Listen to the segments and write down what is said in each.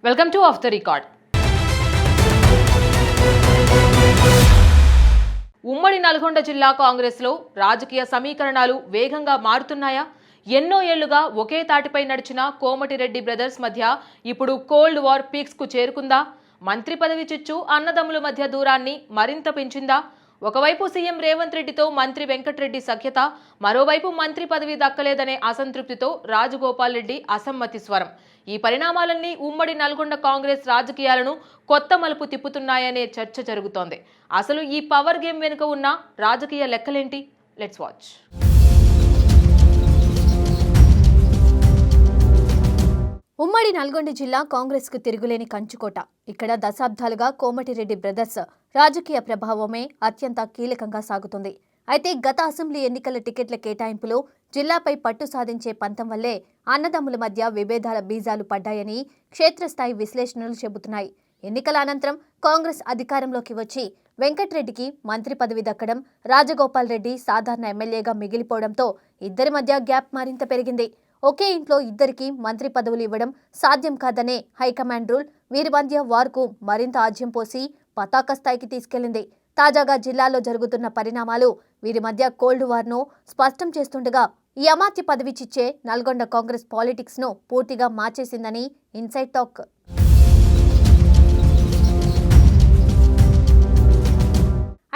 Welcome to of the record. ఉమ్మడి నల్గొండ జిల్లా కాంగ్రెస్లో రాజకీయ సమీకరణాలు వేగంగా మారుతున్నాయా? ఎన్నో ఏళ్లుగా ఒకే తాటిపై నడిచిన కోమటిరెడ్డి బ్రదర్స్ మధ్య ఇప్పుడు కోల్డ్ వార్ పీక్స్ కు చేరుకుందా? మంత్రి పదవి చిచ్చు అన్నదమ్ముల మధ్య దూరాన్ని మరింత పెంచిందా? ఒకవైపు సీఎం రేవంత్ రెడ్డితో మంత్రి వెంకటరెడ్డి సఖ్యత, మరోవైపు మంత్రి పదవి దక్కలేదనే అసంతృప్తితో రాజగోపాల్ రెడ్డి అసమ్మతి స్వరం. ఈ పరిణామాలన్నీ ఉమ్మడి నల్గొండ కాంగ్రెస్ రాజకీయాలను కొత్త మలుపు తిప్పుతున్నాయనే చర్చ జరుగుతోంది. అసలు ఈ పవర్ గేమ్ వెనుక ఉన్న రాజకీయ లెక్కలేంటి? Let's watch. ఉమ్మడి నల్గొండ జిల్లా కాంగ్రెస్ కు తిరుగులేని కంచుకోట. ఇక్కడ దశాబ్దాలుగా కోమటిరెడ్డి బ్రదర్స్ రాజకీయ ప్రభావమే అత్యంత కీలకంగా సాగుతుంది. అయితే గత అసెంబ్లీ ఎన్నికల టికెట్ల కేటాయింపులో జిల్లాపై పట్టు సాధించే పంతం వల్లే అన్నదమ్ముల మధ్య విభేదాల బీజాలు పడ్డాయని క్షేత్రస్థాయి విశ్లేషణలు చెబుతున్నాయి. ఎన్నికల అనంతరం కాంగ్రెస్ అధికారంలోకి వచ్చి వెంకటరెడ్డికి మంత్రి పదవి దక్కడం, రాజగోపాల్ రెడ్డి సాధారణ ఎమ్మెల్యేగా మిగిలిపోవడంతో ఇద్దరి మధ్య గ్యాప్ మరింత పెరిగింది. ఒకే ఇంట్లో ఇద్దరికి మంత్రి పదవులు ఇవ్వడం సాధ్యం కాదనే హైకమాండ్ రూల్ వీరి మధ్య వార్కు మరింత ఆజ్యం పోసి పతాక స్థాయికి తీసుకెళ్లింది. తాజాగా జిల్లాలో జరుగుతున్న పరిణామాలు వీరి మధ్య కోల్డ్ వార్ను స్పష్టం చేస్తుండగా ఈ అమాత్య పదవి చిచ్చే నల్గొండ కాంగ్రెస్ పాలిటిక్స్ ను పూర్తిగా మార్చేసిందని ఇన్సైడ్ టాక్.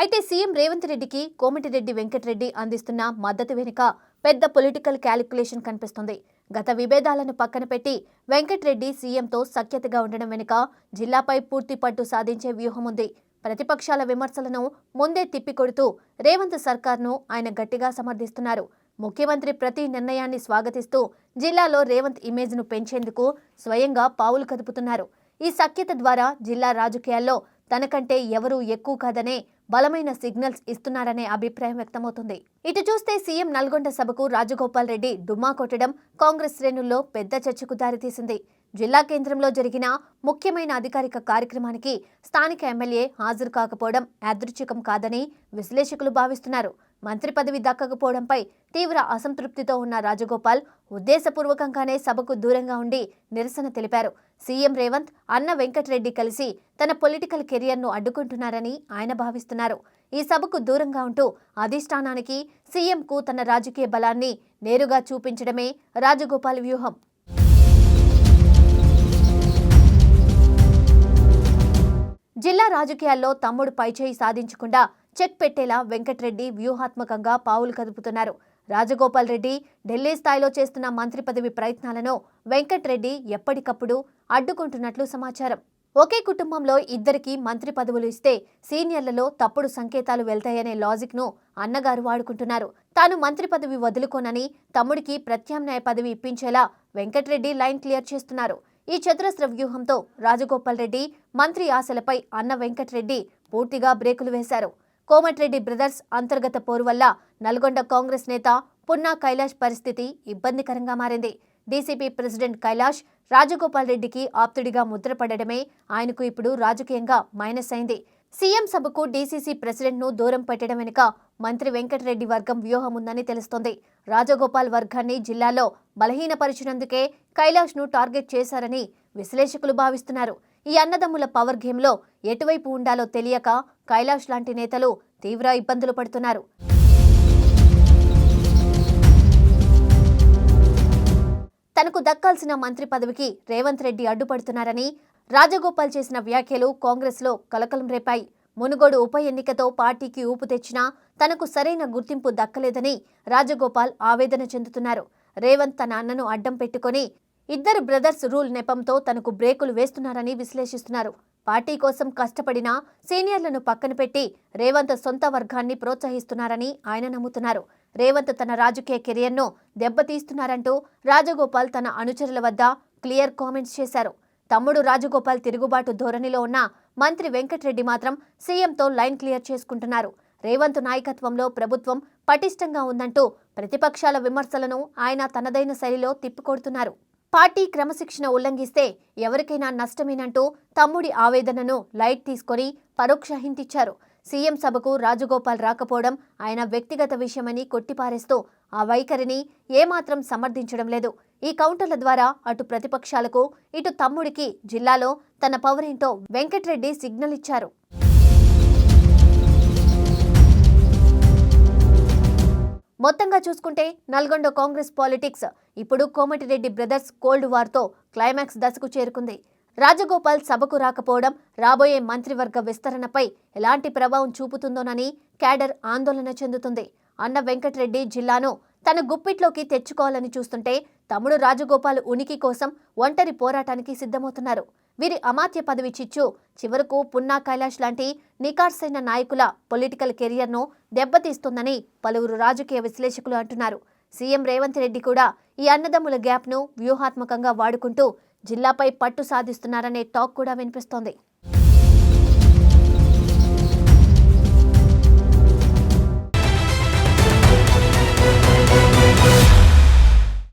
అయితే సీఎం రేవంత్ రెడ్డికి కోమటిరెడ్డి వెంకటరెడ్డి అందిస్తున్న మద్దతు వెనుక పెద్ద పొలిటికల్ క్యాలిక్యులేషన్ కనిపిస్తుంది. గత విభేదాలను పక్కన పెట్టి వెంకటరెడ్డి సీఎంతో సఖ్యతగా ఉండడం వెనుక జిల్లాపై పూర్తి పట్టు సాధించే వ్యూహం ఉంది. ప్రతిపక్షాల విమర్శలను ముందే తిప్పికొడుతూ రేవంత్ సర్కార్ను ఆయన గట్టిగా సమర్థిస్తున్నారు. ముఖ్యమంత్రి ప్రతి నిర్ణయాన్ని స్వాగతిస్తూ జిల్లాలో రేవంత్ ఇమేజ్ను పెంచేందుకు స్వయంగా పావులు కదుపుతున్నారు. ఈ సఖ్యత ద్వారా జిల్లా రాజకీయాల్లో తనకంటే ఎవరూ ఎక్కువ కాదనే బలమైన సిగ్నల్స్ ఇస్తున్నారనే అభిప్రాయం వ్యక్తమవుతుంది. ఇటు చూస్తే సీఎం నల్గొండ సభకు రాజగోపాల్ రెడ్డి డుమ్మా కొట్టడం కాంగ్రెస్ శ్రేణుల్లో పెద్ద చర్చకు దారితీసింది. జిల్లా కేంద్రంలో జరిగిన ముఖ్యమైన అధికారిక కార్యక్రమానికి స్థానిక ఎమ్మెల్యే హాజరు కాకపోవడం యాదృచ్ఛికం కాదని విశ్లేషకులు భావిస్తున్నారు. మంత్రి పదవి దక్కకపోవడంపై తీవ్ర అసంతృప్తితో ఉన్న రాజగోపాల్ ఉద్దేశపూర్వకంగానే సభకు దూరంగా ఉండి నిరసన తెలిపారు. సీఎం రేవంత్, అన్న వెంకటరెడ్డి కలిసి తన పొలిటికల్ కెరియర్ను అడ్డుకుంటున్నారని ఆయన భావిస్తున్నారు. ఈ సభకు దూరంగా ఉంటూ అధిష్టానానికి, సీఎంకు తన రాజకీయ బలాన్ని నేరుగా చూపించడమే రాజగోపాల్ వ్యూహం. జిల్లా రాజకీయాల్లో తమ్ముడు పైచేయి సాధించకుండా చెక్ పెట్టేలా వెంకటరెడ్డి వ్యూహాత్మకంగా పావులు కదుపుతున్నారు. రాజగోపాల్ రెడ్డి ఢిల్లీ స్థాయిలో చేస్తున్న మంత్రి పదవి ప్రయత్నాలను వెంకటరెడ్డి ఎప్పటికప్పుడు అడ్డుకుంటున్నట్లు సమాచారం. ఒకే కుటుంబంలో ఇద్దరికి మంత్రి పదవులు ఇస్తే సీనియర్లలో తప్పుడు సంకేతాలు వెళ్తాయనే లాజిక్ ను అన్నగారు వాడుకుంటున్నారు. తాను మంత్రి పదవి వదులుకోనని తమ్ముడికి ప్రత్యామ్నాయ పదవి ఇప్పించేలా వెంకటరెడ్డి లైన్ క్లియర్ చేస్తున్నారు. ఈ చతురస్ర వ్యూహంతో రాజగోపాల్ రెడ్డి మంత్రి ఆశలపై అన్న వెంకటరెడ్డి పూర్తిగా బ్రేకులు వేశారు. కోమటిరెడ్డి బ్రదర్స్ అంతర్గత పోరు వల్ల నల్గొండ కాంగ్రెస్ నేత పున్నా కైలాష్ పరిస్థితి ఇబ్బందికరంగా మారింది. డీసీపీ ప్రెసిడెంట్ కైలాష్ రాజగోపాల్ రెడ్డికి ఆప్తుడిగా ముద్రపడడమే ఆయనకు ఇప్పుడు రాజకీయంగా మైనస్ అయింది. సీఎం సభకు డీసీసీ ప్రెసిడెంట్ను దూరం పెట్టడం వెనుక మంత్రి వెంకటరెడ్డి వర్గం వ్యూహం ఉందని తెలుస్తోంది. రాజగోపాల్ వర్గాన్ని జిల్లాలో బలహీనపరిచినందుకే కైలాష్ను టార్గెట్ చేశారని విశ్లేషకులు భావిస్తున్నారు. ఈ అన్నదమ్ముల పవర్ గేమ్లో ఎటువైపు ఉండాలో తెలియక కైలాష్ లాంటి నేతలు తీవ్ర ఇబ్బందులు పడుతున్నారు. తనకు దక్కాల్సిన మంత్రి పదవికి రేవంత్ రెడ్డి అడ్డుపడుతున్నారని రాజగోపాల్ చేసిన వ్యాఖ్యలు కాంగ్రెస్లో కలకలం రేపాయి. మునుగోడు ఉప ఎన్నికతో పార్టీకి ఊపు తెచ్చినా తనకు సరైన గుర్తింపు దక్కలేదని రాజగోపాల్ ఆవేదన చెందుతున్నారు. రేవంత్ తన అన్నను అడ్డం పెట్టుకుని ఇద్దరు బ్రదర్స్ రూల్ నెపంతో తనకు బ్రేకులు వేస్తున్నారని విశ్లేషిస్తున్నారు. పార్టీ కోసం కష్టపడిన సీనియర్లను పక్కన పెట్టి రేవంత్ సొంత వర్గాన్ని ప్రోత్సహిస్తున్నారని ఆయన నమ్ముతున్నారు. రేవంత్ తన రాజకీయ కెరియర్ను దెబ్బతీస్తున్నారంటూ రాజగోపాల్ తన అనుచరుల వద్ద క్లియర్ కామెంట్స్ చేశారు. తమ్ముడు రాజగోపాల్ తిరుగుబాటు ధోరణిలో ఉన్న మంత్రి వెంకటరెడ్డి మాత్రం సీఎంతో లైన్ క్లియర్ చేసుకుంటున్నారు. రేవంత్ నాయకత్వంలో ప్రభుత్వం పటిష్టంగా ఉందంటూ ప్రతిపక్షాల విమర్శలను ఆయన తనదైన శైలిలో తిప్పికొడుతున్నారు. పార్టీ క్రమశిక్షణ ఉల్లంఘిస్తే ఎవరికైనా నష్టమేనంటూ తమ్ముడి ఆవేదనను లైట్ తీసుకొని పరోక్ష హింటిచ్చారు. సీఎం సభకు రాజగోపాల్ రాకపోవడం ఆయన వ్యక్తిగత విషయమని కొట్టిపారేస్తూ ఆ వైఖరిని ఏమాత్రం సమర్థించడం లేదు. ఈ కౌంటర్ల ద్వారా అటు ప్రతిపక్షాలకు ఇటు తమ్ముడికి జిల్లాలో తన పవర్ ఏంటో వెంకట్రెడ్డి సిగ్నల్ ఇచ్చారు. మొత్తంగా చూసుకుంటే నల్గొండ కాంగ్రెస్ పాలిటిక్స్ ఇప్పుడు కోమటిరెడ్డి బ్రదర్స్ కోల్డ్ వార్తో క్లైమాక్స్ దశకు చేరుకుంది. రాజగోపాల్ సభకు రాకపోవడం రాబోయే మంత్రివర్గ విస్తరణపై ఎలాంటి ప్రభావం చూపుతుందోనని క్యాడర్ ఆందోళన చెందుతుంది. అన్న వెంకట్రెడ్డి జిల్లాను తన గుప్పిట్లోకి తెచ్చుకోవాలని చూస్తుంటే తమ్ముడు రాజగోపాల్ ఉనికి కోసం ఒంటరి పోరాటానికి సిద్ధమవుతున్నారు. వీరి అమాత్య పదవి చిచ్చు చివరకు పున్నా కైలాష్ లాంటి నికార్సైన నాయకుల పొలిటికల్ కెరియర్ను దెబ్బతీస్తుందని పలువురు రాజకీయ విశ్లేషకులు అంటున్నారు. సీఎం రేవంత్ రెడ్డి కూడా ఈ అన్నదమ్ముల గ్యాప్ను వ్యూహాత్మకంగా వాడుకుంటూ జిల్లాపై పట్టు సాధిస్తున్నారనే టాక్ కూడా వినిపిస్తోంది.